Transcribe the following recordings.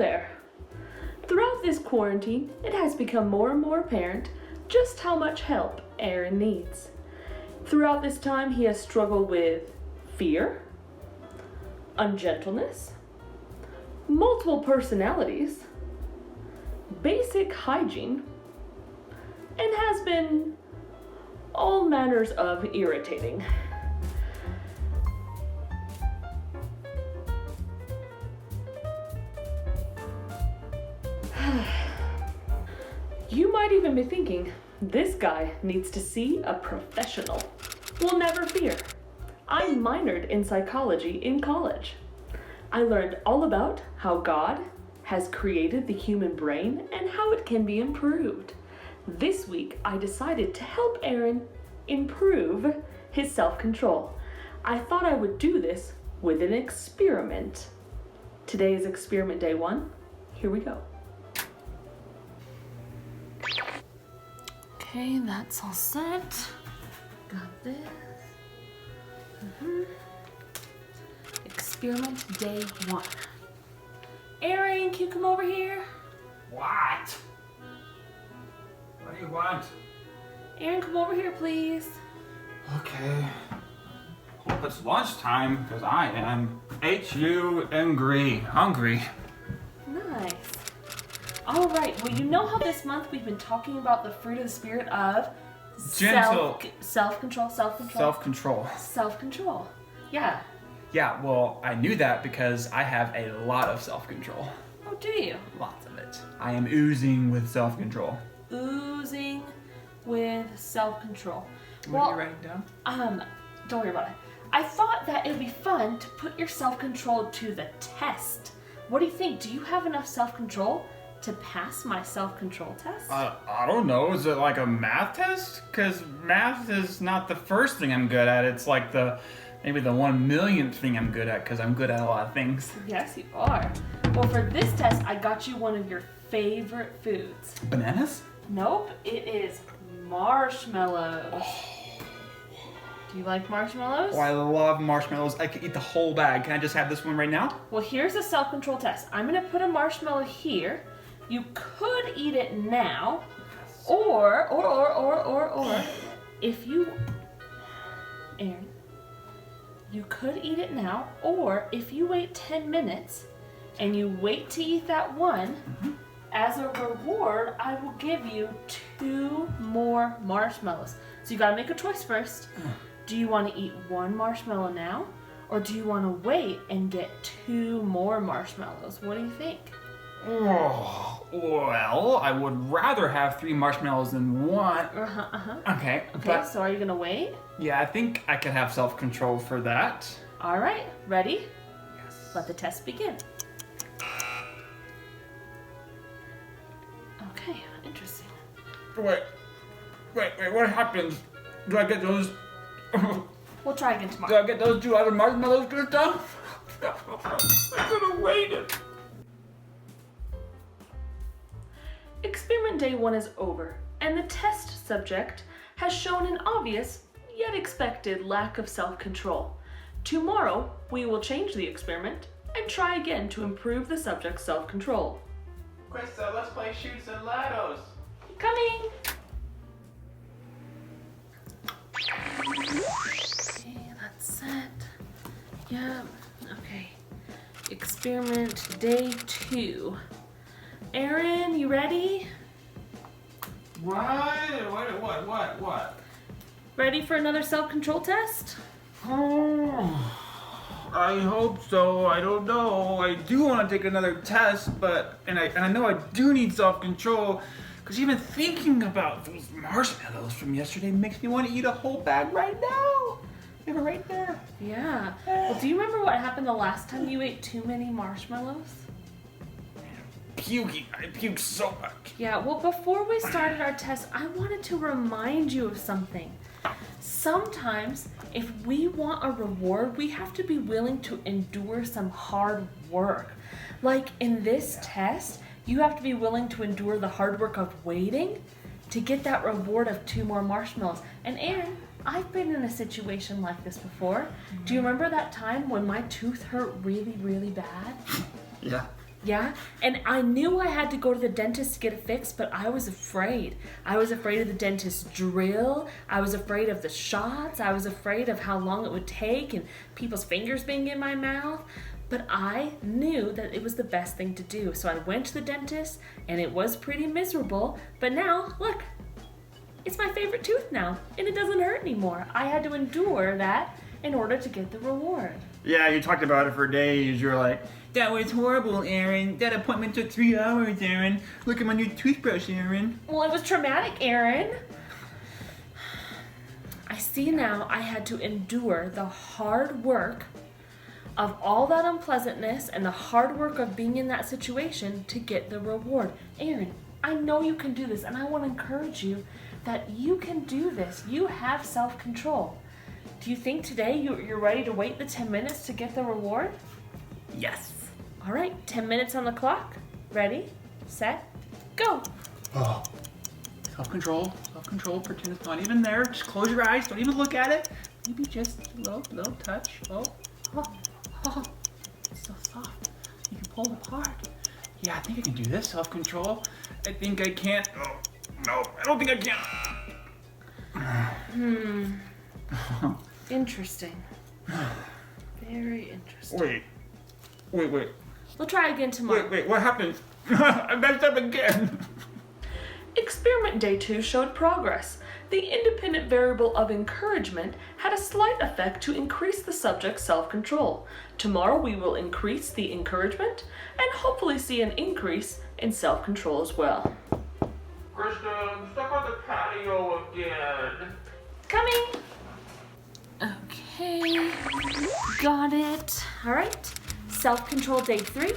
there. Throughout this quarantine, it has become more and more apparent just how much help Aaron needs. Throughout this time, he has struggled with fear, ungentleness, multiple personalities, basic hygiene, and has been all manners of irritating. You might even be thinking, this guy needs to see a professional. Well, never fear. I minored in psychology in college. I learned all about how God has created the human brain and how it can be improved. This week, I decided to help Aaron improve his self-control. I thought I would do this with an experiment. Today is experiment day 1. Here we go. Okay, that's all set. Got this. Experiment day 1. Aaron, can you come over here? What? What do you want? Aaron, come over here, please. Okay. Hope it's lunchtime, because I am hungry. Nice. All right. Well, you know how this month we've been talking about the fruit of the spirit of self-control. Self-control. Yeah. Yeah, well, I knew that because I have a lot of self-control. Oh, do you? Lots of it. I am oozing with self-control. Oozing with self-control. What are you writing down? Don't worry about it. I thought that it would be fun to put your self-control to the test. What do you think? Do you have enough self-control to pass my self-control test? I don't know. Is it like a math test? Because math is not the first thing I'm good at. It's like maybe the 1 millionth thing I'm good at, because I'm good at a lot of things. Yes, you are. Well, for this test, I got you one of your favorite foods. Bananas? Nope, it is marshmallows. Oh. Do you like marshmallows? Oh, I love marshmallows. I could eat the whole bag. Can I just have this one right now? Well, here's a self-control test. I'm gonna put a marshmallow here. You could eat it now, or, if you, Aaron, you could eat it now, or if you wait 10 minutes and you wait to eat that one, as a reward, I will give you 2 more marshmallows. So you gotta make a choice first. Do you want to eat 1 marshmallow now, or do you want to wait and get 2 more marshmallows? What do you think? Oh, well, I would rather have 3 marshmallows than 1. Okay, but so are you gonna wait? yeah, I think I could have self-control for that. All right, ready? Yes. Let the test begin. Okay, interesting. Wait, what happens? Do I get those? We'll try again Do tomorrow. I get those 2 other marshmallows this time? I could have waited. Experiment day 1 is over, and the test subject has shown an obvious, yet expected lack of self-control. Tomorrow, we will change the experiment and try again to improve the subject's self-control. Krista, let's play Shoots and Ladders. Coming! Okay, that's set. Yeah, okay. Experiment day 2. Aaron, you ready? What? Ready for another self-control test? Oh, I hope so. I don't know. I do want to take another test, but I know I do need self-control, because even thinking about those marshmallows from yesterday makes me want to eat a whole bag right now. They were right there. Yeah. Well, do you remember what happened the last time you ate too many marshmallows? Puking. I puked so much. Yeah, well, before we started our test, I wanted to remind you of something. Sometimes, if we want a reward, we have to be willing to endure some hard work. Like in this test, you have to be willing to endure the hard work of waiting to get that reward of 2 more marshmallows. And Aaron, I've been in a situation like this before. Do you remember that time when my tooth hurt really, really bad? Yeah. Yeah, and I knew I had to go to the dentist to get it fixed, but I was afraid. I was afraid of the dentist's drill. I was afraid of the shots. I was afraid of how long it would take and people's fingers being in my mouth. But I knew that it was the best thing to do. So I went to the dentist, and it was pretty miserable. But now, look, it's my favorite tooth now, and it doesn't hurt anymore. I had to endure that in order to get the reward. Yeah, you talked about it for days. You're like, that was horrible, Aaron. That appointment took 3 hours, Aaron. Look at my new toothbrush, Aaron. Well, it was traumatic, Aaron. I see now I had to endure the hard work of all that unpleasantness and the hard work of being in that situation to get the reward. Aaron, I know you can do this, and I want to encourage you that you can do this. You have self-control. Do you think today you're ready to wait the 10 minutes to get the reward? Yes. All right, 10 minutes on the clock. Ready, set, go. Oh. Self-control, pretend it's not even there. Just close your eyes, don't even look at it. Maybe just a little touch. Oh, it's so soft. You can pull it apart. Yeah, I think I can do this, self-control. I think I can't. Oh, no, I don't think I can. Interesting. Very interesting. Wait. We'll try again tomorrow. Wait, what happened? I messed up again. Experiment day 2 showed progress. The independent variable of encouragement had a slight effect to increase the subject's self-control. Tomorrow we will increase the encouragement and hopefully see an increase in self-control as well. Krista, I'm stuck on the patio again. Coming! Okay, got it. All right, self-control day 3.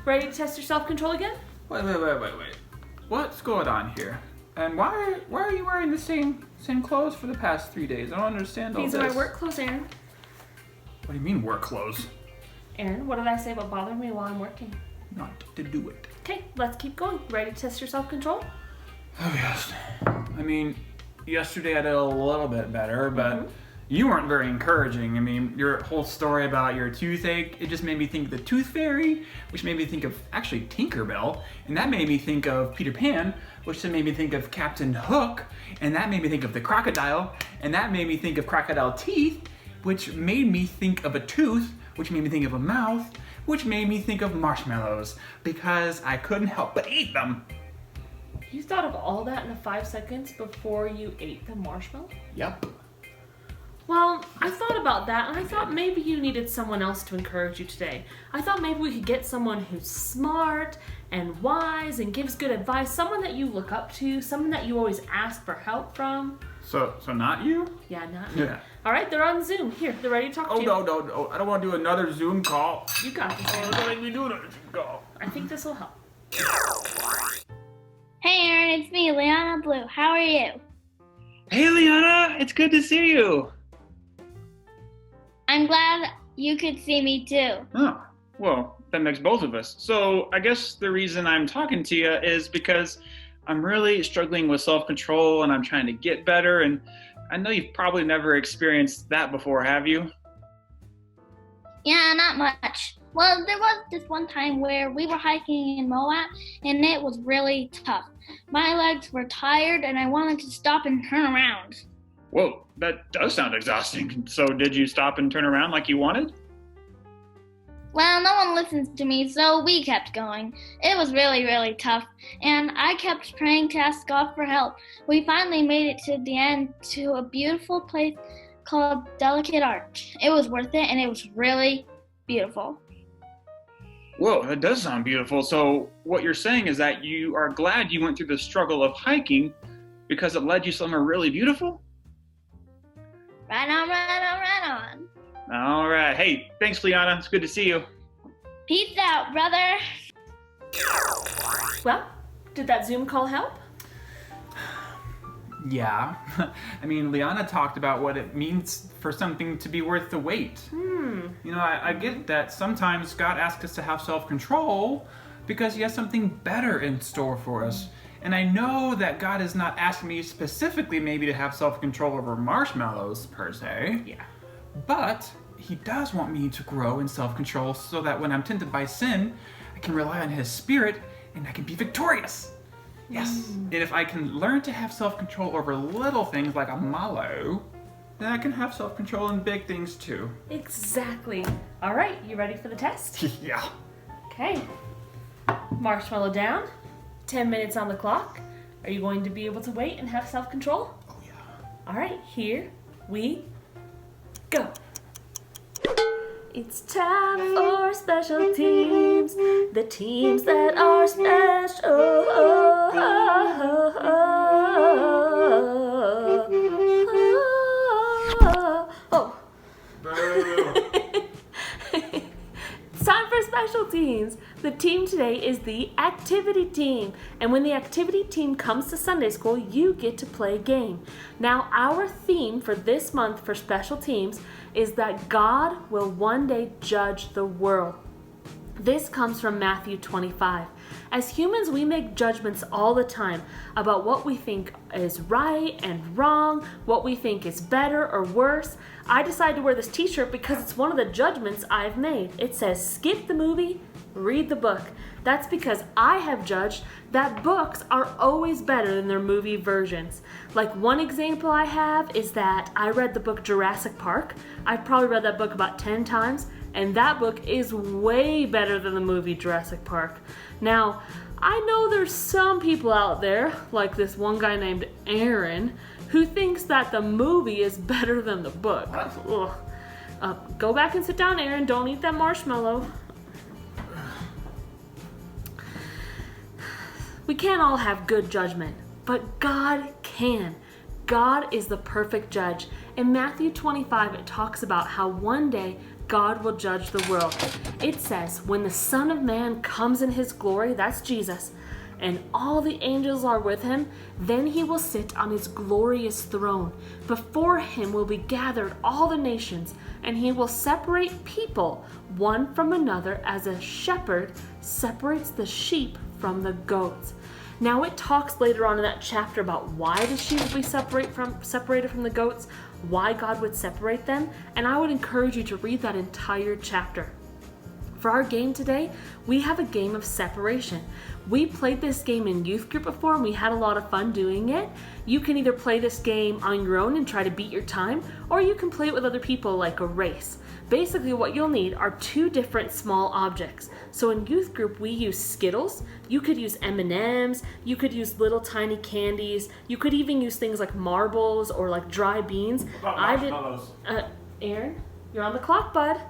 Ready to test your self-control again? Wait. What's going on here? And why are you wearing the same clothes for the past 3 days? I don't understand all These this. are my work clothes, Aaron. What do you mean work clothes? Aaron, what did I say about bothering me while I'm working? Not to do it. Okay, let's keep going. Ready to test your self-control? Oh yes. I mean, yesterday I did a little bit better, but you weren't very encouraging. I mean, your whole story about your toothache, it just made me think of the Tooth Fairy, which made me think of actually Tinkerbell, and that made me think of Peter Pan, which then made me think of Captain Hook, and that made me think of the crocodile, and that made me think of crocodile teeth, which made me think of a tooth, which made me think of a mouth, which made me think of marshmallows, because I couldn't help but eat them. You thought of all that in the 5 seconds before you ate the marshmallow? Yep. Well, I thought about that, and I thought maybe you needed someone else to encourage you today. I thought maybe we could get someone who's smart and wise and gives good advice, someone that you look up to, someone that you always ask for help from. So not you? Yeah, not me. Yeah. All right, they're on Zoom. Here, they're ready to talk to you. No. I don't want to do another Zoom call. You got this. Oh, don't make me do another Zoom call. I think this will help. Hey Aaron, it's me, Liana Blue. How are you? Hey, Liana. It's good to see you. I'm glad you could see me too. Oh, well, that makes both of us. So I guess the reason I'm talking to you is because I'm really struggling with self-control and I'm trying to get better. And I know you've probably never experienced that before, have you? Yeah, not much. Well, there was this one time where we were hiking in Moab and it was really tough. My legs were tired and I wanted to stop and turn around. Whoa, that does sound exhausting. So did you stop and turn around like you wanted? Well, no one listens to me, so we kept going. It was really, really tough, and I kept praying to ask God for help. We finally made it to the end to a beautiful place called Delicate Arch. It was worth it, and it was really beautiful. Whoa, that does sound beautiful. So what you're saying is that you are glad you went through the struggle of hiking because it led you somewhere really beautiful? Right on, right on, right on. All right. Hey, thanks, Liana. It's good to see you. Peace out, brother. Well, did that Zoom call help? Yeah. I mean, Liana talked about what it means for something to be worth the wait. You know, I get that sometimes God asks us to have self-control because he has something better in store for us. And I know that God is not asking me specifically maybe to have self-control over marshmallows per se. Yeah. But he does want me to grow in self-control so that when I'm tempted by sin, I can rely on His Spirit and I can be victorious. Yes. And if I can learn to have self-control over little things like a mallow, then I can have self-control in big things too. Exactly. All right, you ready for the test? Yeah. Okay. Marshmallow down. 10 minutes on the clock. Are you going to be able to wait and have self-control? Oh yeah. All right, here we go. It's time for special teams, the teams that are special. Oh. It's time for special teams. The team today is the activity team. And when the activity team comes to Sunday school, you get to play a game. Now, our theme for this month for special teams is that God will one day judge the world. This comes from Matthew 25. As humans, we make judgments all the time about what we think is right and wrong, what we think is better or worse. I decided to wear this t-shirt because it's one of the judgments I've made. It says, skip the movie, read the book. That's because I have judged that books are always better than their movie versions. Like one example I have is that I read the book Jurassic Park. I've probably read that book about 10 times, and that book is way better than the movie Jurassic Park. Now, I know there's some people out there, like this one guy named Aaron, who thinks that the movie is better than the book. Ugh. Go back and sit down, Aaron. Don't eat that marshmallow. We can't all have good judgment, but God can. God is the perfect judge. In Matthew 25, it talks about how one day God will judge the world. It says, when the Son of Man comes in His glory, that's Jesus, and all the angels are with Him, then He will sit on His glorious throne. Before Him will be gathered all the nations, and He will separate people one from another as a shepherd separates the sheep from the goats. Now it talks later on in that chapter about why the sheep will be separated from the goats, why God would separate them, and I would encourage you to read that entire chapter. For our game today, we have a game of separation. We played this game in youth group before and we had a lot of fun doing it. You can either play this game on your own and try to beat your time, or you can play it with other people like a race. Basically what you'll need are two different small objects. So in youth group we use Skittles, you could use M&Ms, you could use little tiny candies, you could even use things like marbles or like dry beans. Aaron, you're on the clock, bud.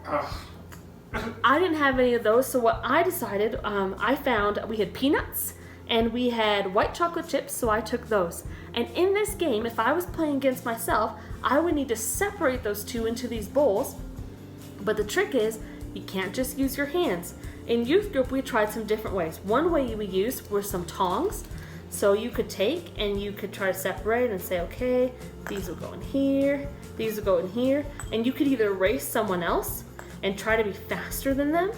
I didn't have any of those, so what I decided, I found we had peanuts and we had white chocolate chips, so I took those. And in this game, if I was playing against myself, I would need to separate those two into these bowls. But the trick is, you can't just use your hands. In youth group, we tried some different ways. One way we used were some tongs. So you could take and you could try to separate and say, okay, these will go in here, these will go in here. And you could either race someone else and try to be faster than them,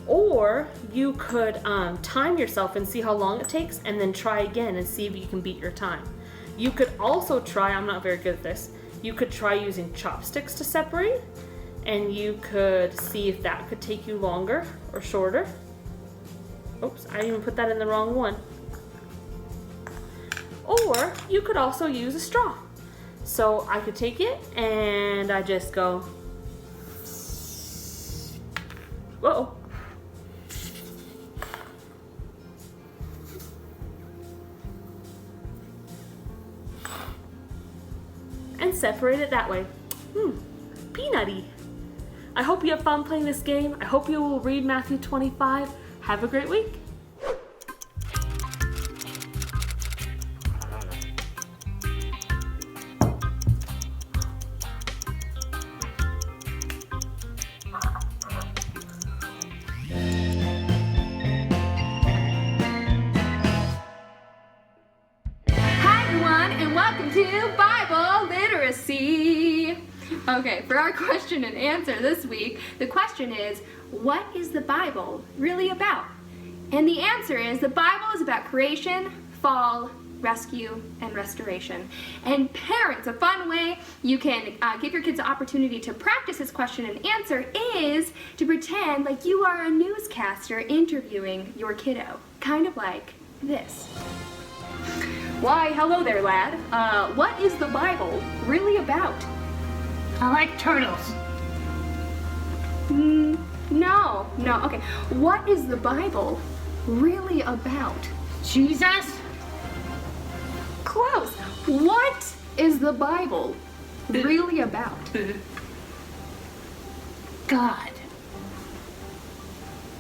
or you could time yourself and see how long it takes and then try again and see if you can beat your time. You could also try, I'm not very good at this, you could try using chopsticks to separate, and you could see if that could take you longer or shorter. Oops, I even put that in the wrong one. Or you could also use a straw. So I could take it and I just go, whoa. And separate it that way. Peanutty. I hope you have fun playing this game. I hope you will read Matthew 25. Have a great week. Hi everyone, and welcome to Bible Literacy. Okay, for our question and answer this week, the question is, what is the Bible really about? And the answer is, the Bible is about creation, fall, rescue, and restoration. And parents, a fun way you can give your kids the opportunity to practice this question and answer is to pretend like you are a newscaster interviewing your kiddo. Kind of like this. Why, hello there, lad. What is the Bible really about? I like turtles. No, okay. What is the Bible really about? Jesus? Close. What is the Bible really about? God.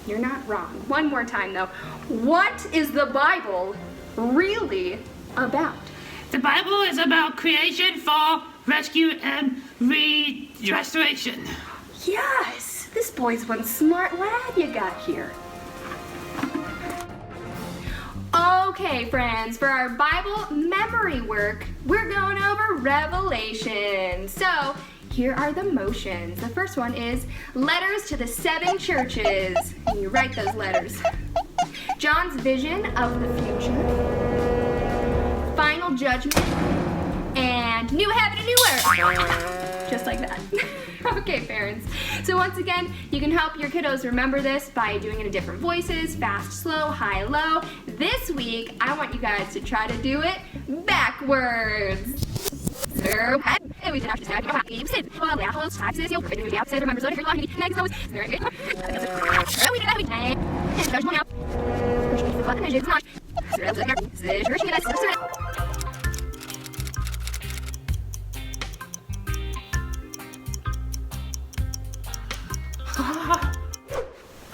You're not wrong. One more time, though. What is the Bible really about? The Bible is about creation, fall, rescue, and restoration. Yes! This boy's one smart lad you got here. Okay, friends, for our Bible memory work, we're going over Revelation. So, here are the motions. The first one is letters to the 7 churches. And you write those letters. John's vision of the future. Final judgment. And new heaven and new earth. Just like that. Okay, parents. So once again, you can help your kiddos remember this by doing it in different voices, fast, slow, high, low. This week, I want you guys to try to do it backwards.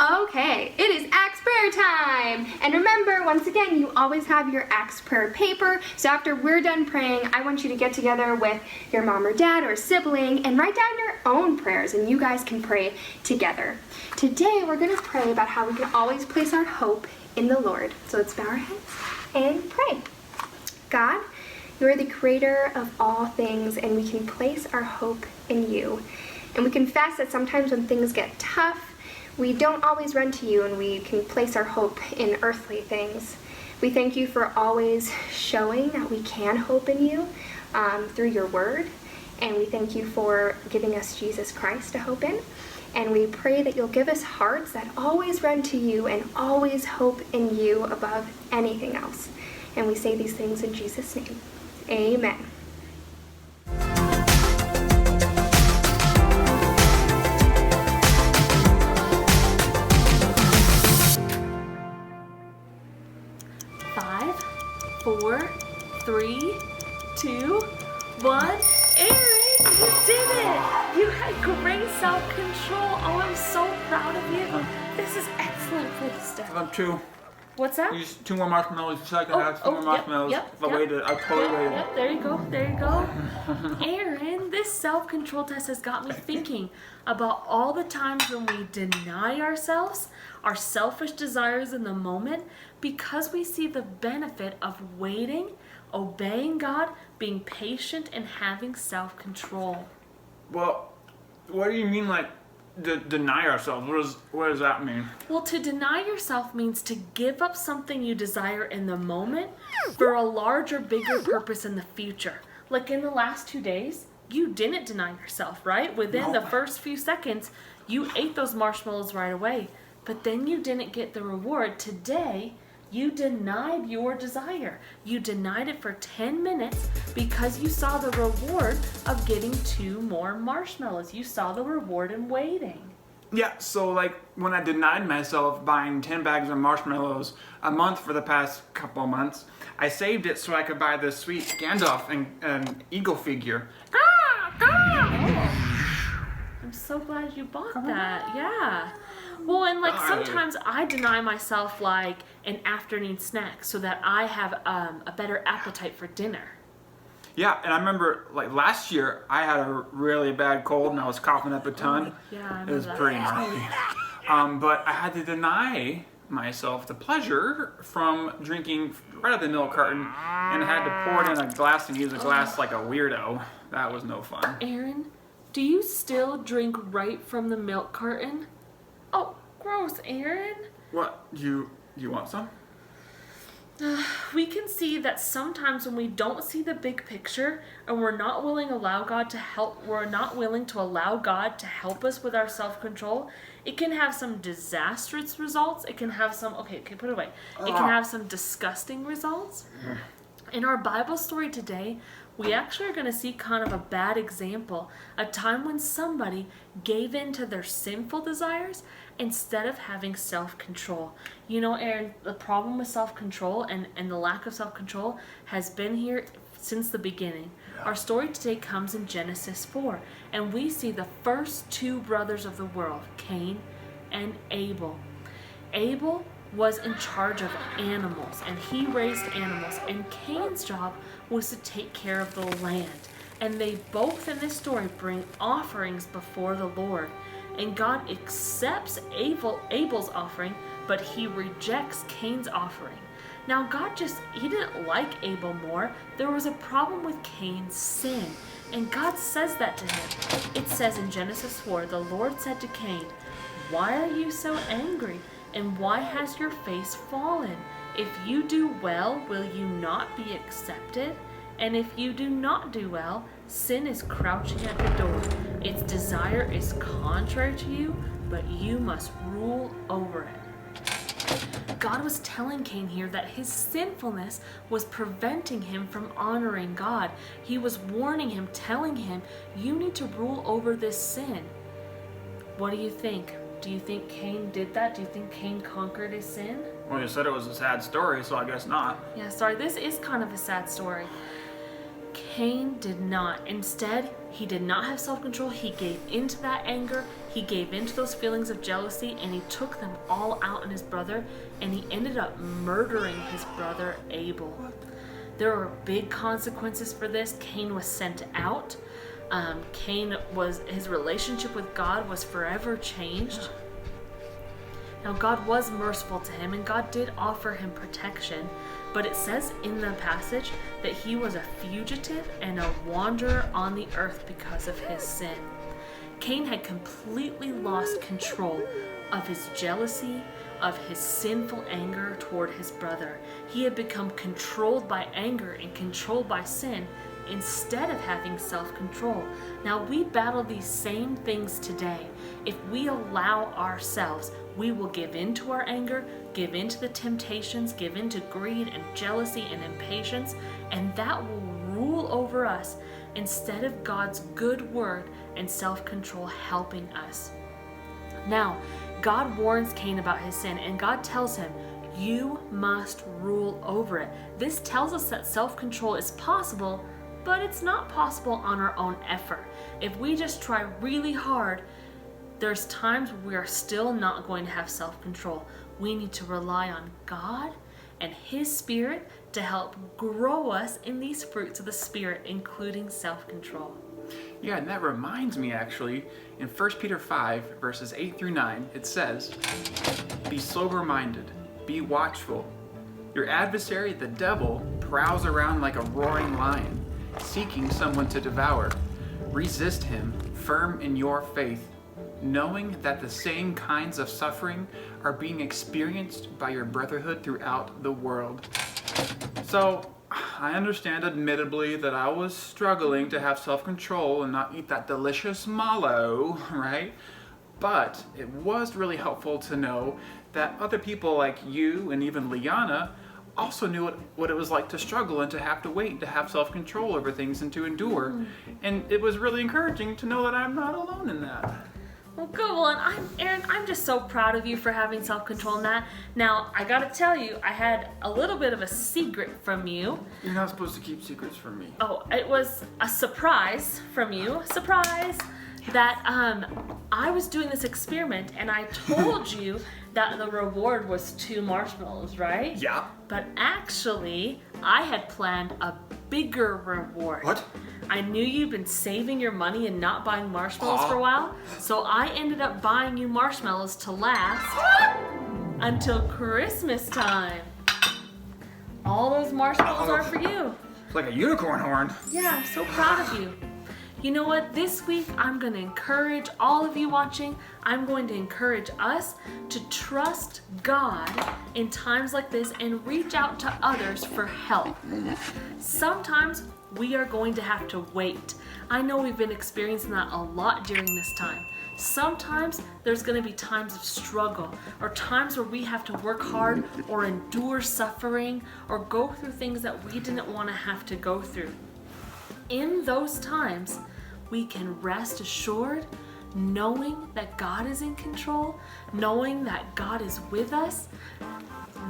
Okay, it is Acts prayer time! And remember, once again, you always have your Acts prayer paper. So after we're done praying, I want you to get together with your mom or dad or sibling and write down your own prayers, and you guys can pray together. Today, we're going to pray about how we can always place our hope in the Lord. So let's bow our heads and pray. God, you are the creator of all things, and we can place our hope in you. And we confess that sometimes when things get tough, we don't always run to you, and we can place our hope in earthly things. We thank you for always showing that we can hope in you through your word. And we thank you for giving us Jesus Christ to hope in. And we pray that you'll give us hearts that always run to you and always hope in you above anything else. And we say these things in Jesus' name. Amen. Five, 4, 3, 2, 1. Aaron, you did it! You had great self-control. Oh, I'm so proud of you. This is excellent for the step. I'm 2. What's that? Use 2 more marshmallows so I can have 2 more marshmallows. If I waited, I totally waited. Yep, there you go, there you go. Aaron, this self-control test has got me thinking about all the times when we deny ourselves, our selfish desires in the moment, because we see the benefit of waiting, obeying God, being patient, and having self-control. Well, what do you mean, like, deny ourselves? What does that mean? Well, to deny yourself means to give up something you desire in the moment for a larger, bigger purpose in the future. Like in the last 2 days, you didn't deny yourself, right? Within the first few seconds, you ate those marshmallows right away. But then you didn't get the reward. Today, you denied your desire. You denied it for 10 minutes because you saw the reward of getting 2 more marshmallows. You saw the reward in waiting. Yeah, so like when I denied myself buying 10 bags of marshmallows a month for the past couple of months, I saved it so I could buy this sweet Gandalf and Eagle figure. I'm so glad you bought that. Yeah. Well, and like sometimes I deny myself like an afternoon snack so that I have a better appetite for dinner. Yeah, and I remember like last year I had a really bad cold and I was coughing up a ton. Yeah, I remember It was that. pretty gnarly. But I had to deny myself the pleasure from drinking right out of the milk carton, and I had to pour it in a glass and use a glass like a weirdo. That was no fun. Aaron, do you still drink right from the milk carton? Oh, gross, Aaron. What? You want some? We can see that sometimes when we don't see the big picture and we're not willing to allow God to help us with our self-control, it can have some disastrous results. It can have some put it away. It can have some disgusting results. In our Bible story today, we actually are going to see kind of a bad example, a time when somebody gave in to their sinful desires instead of having self-control. You know, Aaron, the problem with self-control and the lack of self-control has been here since the beginning. Yeah. Our story today comes in Genesis 4, and we see the first two brothers of the world, Cain and Abel. Abel was in charge of animals, and he raised animals, and Cain's job was to take care of the land. And they both in this story bring offerings before the Lord. And God accepts Abel's offering, but he rejects Cain's offering. Now he didn't like Abel more. There was a problem with Cain's sin. And God says that to him. It says in Genesis 4, the Lord said to Cain, "Why are you so angry? And why has your face fallen? If you do well, will you not be accepted? And if you do not do well, sin is crouching at the door. Its desire is contrary to you, but you must rule over it." God was telling Cain here that his sinfulness was preventing him from honoring God. He was warning him, telling him, you need to rule over this sin. What do you think? Do you think Cain did that? Do you think Cain conquered his sin? Well, you said it was a sad story, so I guess not. Yeah, sorry, this is kind of a sad story. Cain did not. Instead, he did not have self-control. He gave into that anger. He gave into those feelings of jealousy, and he took them all out on his brother, and he ended up murdering his brother Abel. There were big consequences for this. Cain was sent out. His relationship with God was forever changed. Now God was merciful to him, and God did offer him protection, but it says in the passage that he was a fugitive and a wanderer on the earth because of his sin. Cain had completely lost control of his jealousy, of his sinful anger toward his brother. He had become controlled by anger and controlled by sin instead of having self-control. Now we battle these same things today. If we allow ourselves, we will give in to our anger, give in to the temptations, give in to greed and jealousy and impatience, and that will rule over us instead of God's good word and self-control helping us. Now, God warns Cain about his sin, and God tells him, you must rule over it. This tells us that self-control is possible, but it's not possible on our own effort. If we just try really hard, there's times we are still not going to have self-control. We need to rely on God and His Spirit to help grow us in these fruits of the Spirit, including self-control. Yeah, and that reminds me actually, in 1 Peter 5, verses 8 through 9, it says, "Be sober-minded, be watchful. Your adversary, the devil, prowls around like a roaring lion, seeking someone to devour. Resist him, firm in your faith, knowing that the same kinds of suffering are being experienced by your brotherhood throughout the world." So, I understand admittedly that I was struggling to have self-control and not eat that delicious mallow, right? But it was really helpful to know that other people like you and even Liana also knew what it was like to struggle and to have to wait, to have self-control over things and to endure. And it was really encouraging to know that I'm not alone in that. Well, good one. Aaron, I'm just so proud of you for having self-control in that. Now, I gotta tell you, I had a little bit of a secret from you. You're not supposed to keep secrets from me. Oh, it was a surprise from you. Surprise! That I was doing this experiment and I told you that the reward was 2 marshmallows, right? Yeah. But actually, I had planned a bigger reward. What? I knew you'd been saving your money and not buying marshmallows for a while, so I ended up buying you marshmallows to last until Christmas time. All those marshmallows are for you. It's like a unicorn horn. Yeah, I'm so proud of you. You know what? This week I'm going to encourage all of you watching. I'm going to encourage us to trust God in times like this and reach out to others for help. Sometimes we are going to have to wait. I know we've been experiencing that a lot during this time. Sometimes there's going to be times of struggle or times where we have to work hard or endure suffering or go through things that we didn't want to have to go through. In those times, we can rest assured knowing that God is in control, knowing that God is with us,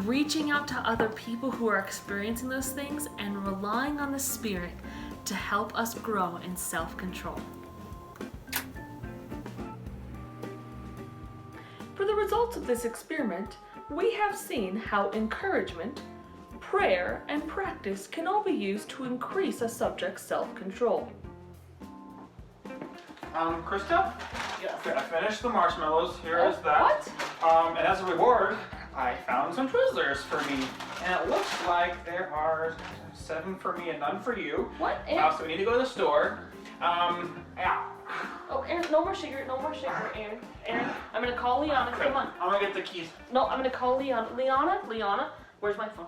reaching out to other people who are experiencing those things and relying on the Spirit to help us grow in self-control. For the results of this experiment, we have seen how encouragement, prayer, and practice can all be used to increase a subject's self-control. Krista? Yes. I finished the marshmallows. Here is that. What? And as a reward, I found some Twizzlers for me. And it looks like there are 7 for me and none for you. What? So we need to go to the store. Yeah. Oh, Aaron, no more sugar, Aaron. Aaron, I'm gonna call Liana, come on. I'm gonna get the keys. No, I'm gonna call Liana. Liana, where's my phone?